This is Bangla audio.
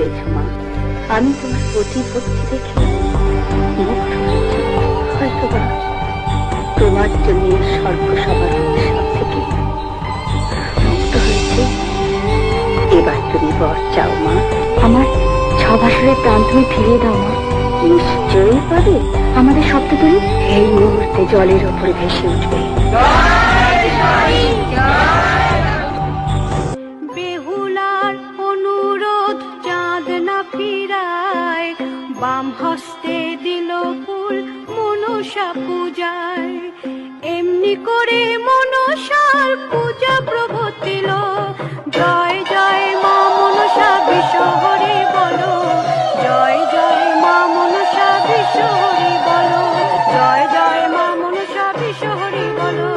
পেয়েছ মা। আমি তোমার প্রতি ভক্তি দেখে মুগ্ধ হয়েছি। হয়তোবা তোমার জন্য স্বর্গ সবার উৎসব থেকে মুক্ত হয়েছে। এবার তুমি বর চাও মা। আমার 6 বছরের প্রাণ তুমি ফিরিয়ে দাও মা। নিশ্চয়ই পাবে। আমাদের শব্দতরী এই মুহূর্তে জলের ওপরে ভেসে উঠবে। বেহুলার অনুরোধ চাঁদ না ফিরায়, বাম হস্তে দিল ফুল মনসা পূজায়। এমনি করে মনসার পূজা প্রভূতিল। জয় জয় মা মনসা বিশ্বহরি বলো, জয় জয় মা মনসা বিশ্বহরি বলো, জয় জয় মা মনসা বিশ্বহরি বলো।